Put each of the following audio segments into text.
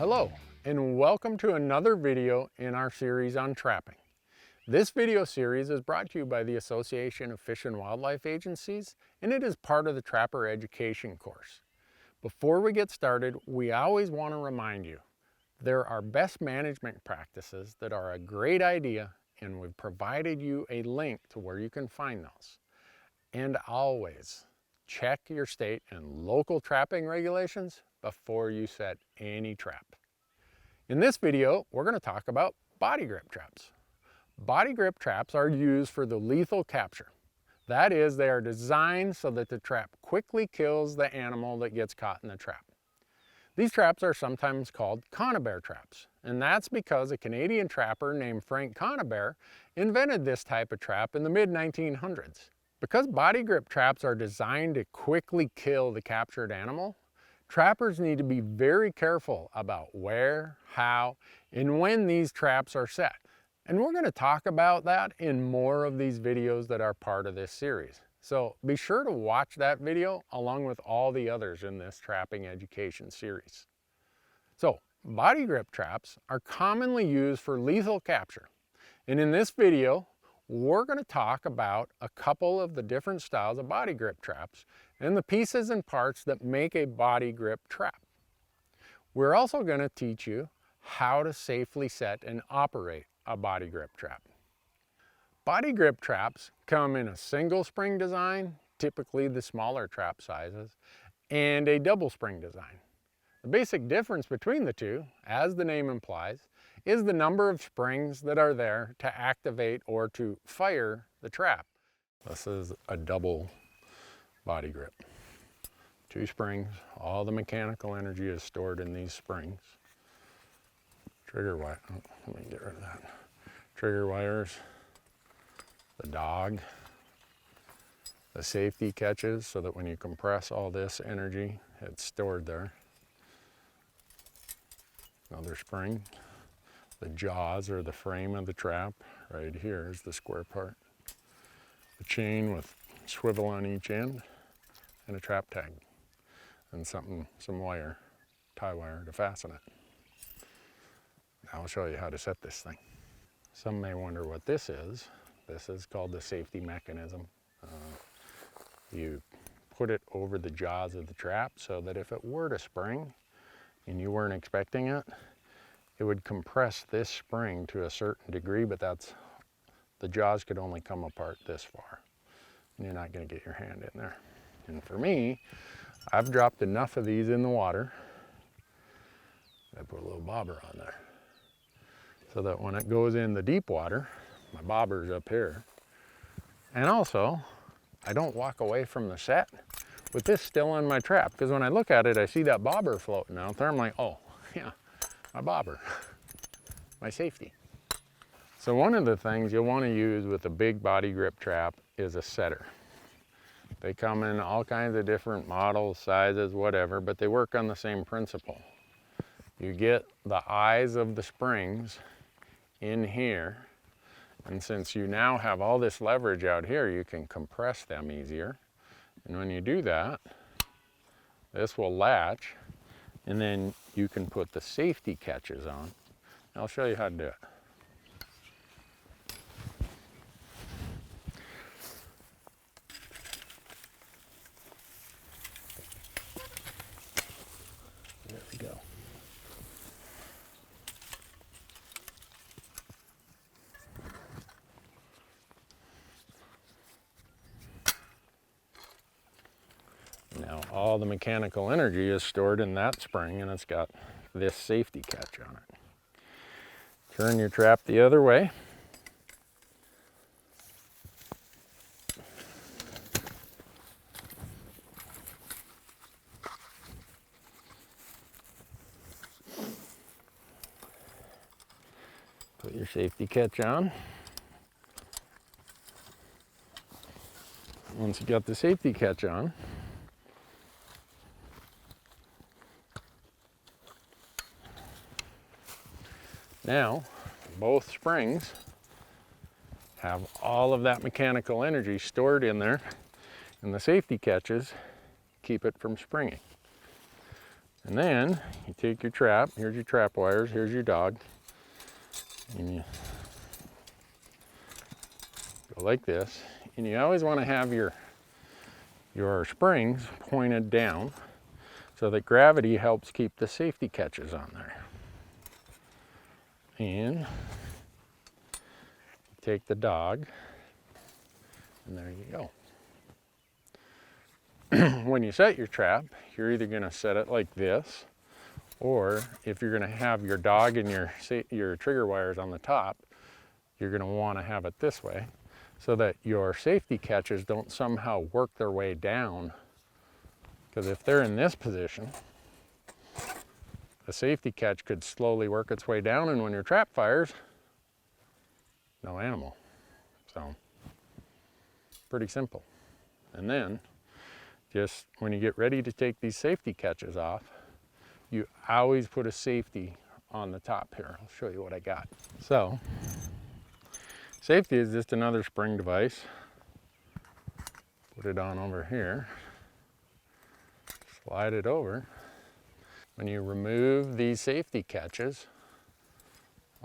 Hello, and welcome to another video in our series on trapping. This video series is brought to you by the Association of Fish and Wildlife Agencies, and it is part of the Trapper Education course. Before we get started, we always want to remind you, there are best management practices that are a great idea, and we've provided you a link to where you can find those. And always check your state and local trapping regulations before you set any trap. In this video, we're going to talk about body grip traps. Body grip traps are used for the lethal capture. That is, they are designed so that the trap quickly kills the animal that gets caught in the trap. These traps are sometimes called conibear traps, and that's because a Canadian trapper named Frank Conibear invented this type of trap in the mid-1900s. Because body grip traps are designed to quickly kill the captured animal, trappers need to be very careful about where, how, and when these traps are set. And we're going to talk about that in more of these videos that are part of this series. So be sure to watch that video along with all the others in this trapping education series. So body grip traps are commonly used for lethal capture. And in this video, we're going to talk about a couple of the different styles of body grip traps and the pieces and parts that make a body grip trap. We're also going to teach you how to safely set and operate a body grip trap. Body grip traps come in a single spring design, typically the smaller trap sizes, and a double spring design. The basic difference between the two, as the name implies, is the number of springs that are there to activate or to fire the trap. This is a double body grip. 2 springs, all the mechanical energy is stored in these springs. Trigger wire, oh, let me get rid of that. Trigger wires, the dog, the safety catches so that when you compress all this energy, it's stored there. Another spring. The jaws are the frame of the trap. Right here is the square part. The chain with swivel on each end and a trap tag and some wire, tie wire to fasten it. Now I'll show you how to set this thing. Some may wonder what this is. This is called the safety mechanism. You put it over the jaws of the trap so that if it were to spring and you weren't expecting it, it would compress this spring to a certain degree, but the jaws could only come apart this far. And you're not going to get your hand in there. And for me, I've dropped enough of these in the water. I put a little bobber on there so that when it goes in the deep water, my bobber's up here. And also, I don't walk away from the set with this still on my trap, because when I look at it, I see that bobber floating out there. I'm like, oh, yeah, my bobber, my safety. So one of the things you'll want to use with a big body grip trap is a setter. They come in all kinds of different models, sizes, whatever, but they work on the same principle. You get the eyes of the springs in here, and since you now have all this leverage out here, you can compress them easier. And when you do that, this will latch, and then you can put the safety catches on. I'll show you how to do it. There we go. Now all the mechanical energy is stored in that spring, and it's got this safety catch on it. Turn your trap the other way. Put your safety catch on. Once you got the safety catch on, now both springs have all of that mechanical energy stored in there, and the safety catches keep it from springing. And then you take your trap, here's your trap wires, here's your dog, and you go like this. And you always want to have your springs pointed down so that gravity helps keep the safety catches on there. And take the dog, and there you go. When you set your trap, you're either going to set it like this, or if you're going to have your dog and your trigger wires on the top, you're going to want to have it this way so that your safety catches don't somehow work their way down. Because if they're in this position, the safety catch could slowly work its way down, and when your trap fires, no animal. So, pretty simple. And then, just when you get ready to take these safety catches off, you always put a safety on the top here. I'll show you what I got. So, safety is just another spring device. Put it on over here. Slide it over. When you remove these safety catches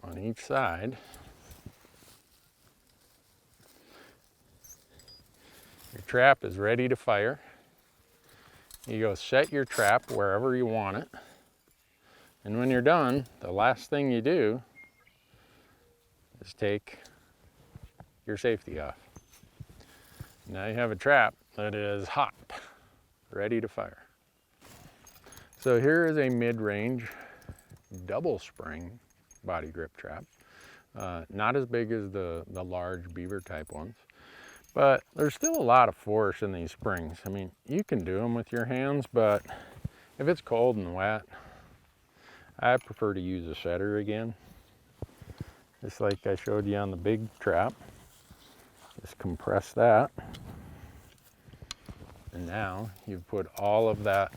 on each side, your trap is ready to fire. You go set your trap wherever you want it. And when you're done, the last thing you do is take your safety off. Now you have a trap that is hot, ready to fire. So here is a mid-range double spring body grip trap. Not as big as the large beaver type ones, but there's still a lot of force in these springs. I mean, you can do them with your hands, but if it's cold and wet, I prefer to use a setter again. Just like I showed you on the big trap. Just compress that. And now you've put all that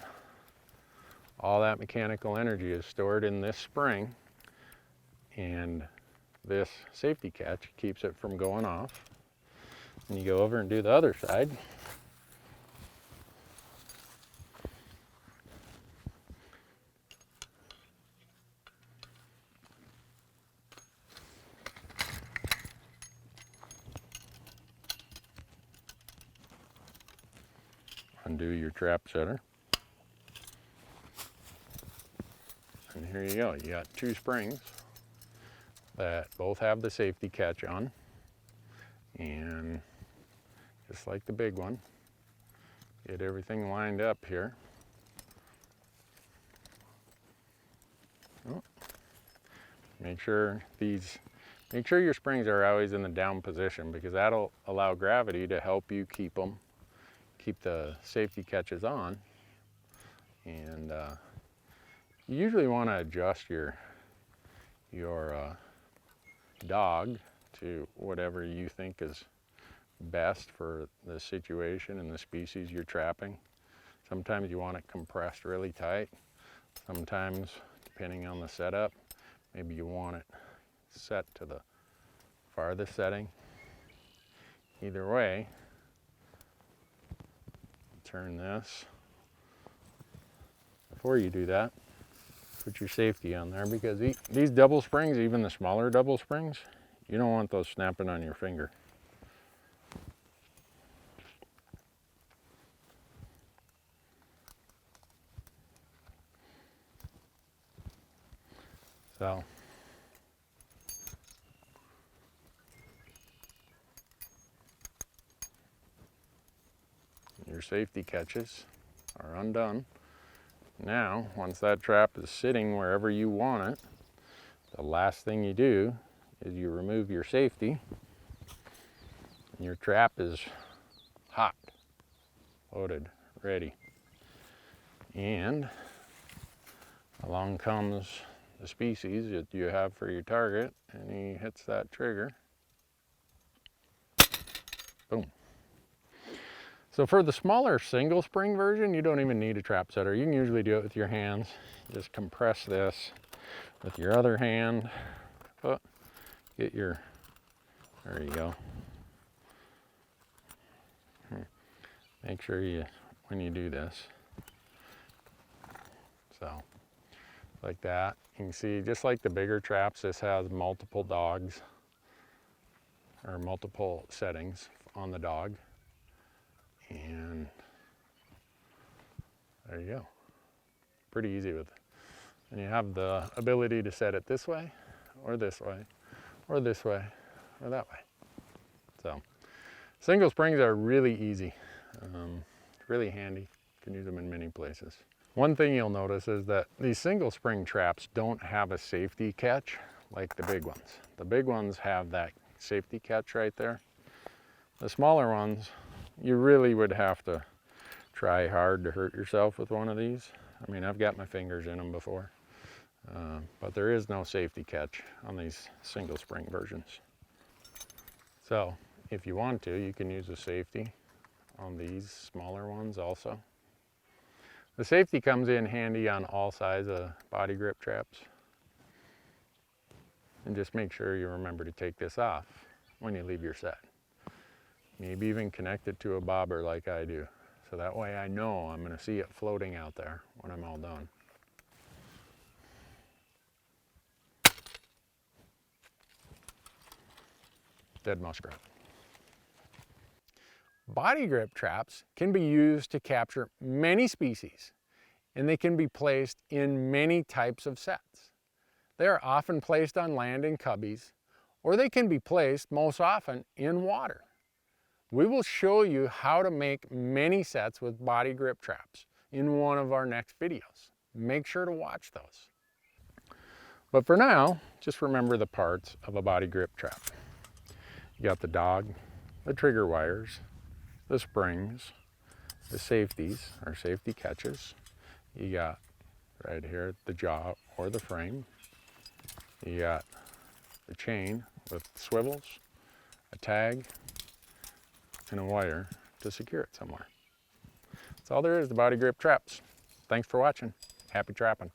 mechanical energy is stored in this spring, and this safety catch keeps it from going off. And you go over and do the other side. Undo your trap setter. And here you go. You got two springs that both have the safety catch on. And just like the big one, get everything lined up here. Oh. Make sure your springs are always in the down position, because that'll allow gravity to help you keep the safety catches on. And you usually want to adjust your dog to whatever you think is best for the situation and the species you're trapping. Sometimes you want it compressed really tight. Sometimes, depending on the setup, maybe you want it set to the farthest setting. Either way, turn this. Before you do that, put your safety on there, because these double springs, even the smaller double springs, you don't want those snapping on your finger. So, your safety catches are undone. Now, once that trap is sitting wherever you want it, the last thing you do is you remove your safety, and your trap is hot, loaded, ready. And along comes the species that you have for your target, and he hits that trigger. Boom. So for the smaller single spring version, you don't even need a trap setter. You can usually do it with your hands. Just compress this with your other hand. Oh, there you go. Make sure when you do this, So like that. You can see, just like the bigger traps, this has multiple dogs or multiple settings on the dog. And there you go. Pretty easy with it. And you have the ability to set it this way, or this way, or this way, or that way. So single springs are really easy, really handy. You can use them in many places. One thing you'll notice is that these single spring traps don't have a safety catch like the big ones. The big ones have that safety catch right there. The smaller ones, you really would have to try hard to hurt yourself with one of these. I mean, I've got my fingers in them before, but there is no safety catch on these single spring versions. So if you want to, you can use a safety on these smaller ones also. The safety comes in handy on all sides of Bodygrip traps. And just make sure you remember to take this off when you leave your set. Maybe even connect it to a bobber like I do. So that way I know I'm going to see it floating out there when I'm all done. Dead muskrat. Bodygrip traps can be used to capture many species, and they can be placed in many types of sets. They are often placed on land in cubbies, or they can be placed most often in water. We will show you how to make many sets with Bodygrip traps in one of our next videos. Make sure to watch those. But for now, just remember the parts of a Bodygrip trap. You got the dog, the trigger wires, the springs, the safeties or safety catches. You got right here the jaw or the frame. You got the chain with swivels, a tag, and a wire to secure it somewhere. That's all there is to Bodygrip traps. Thanks for watching. Happy trapping.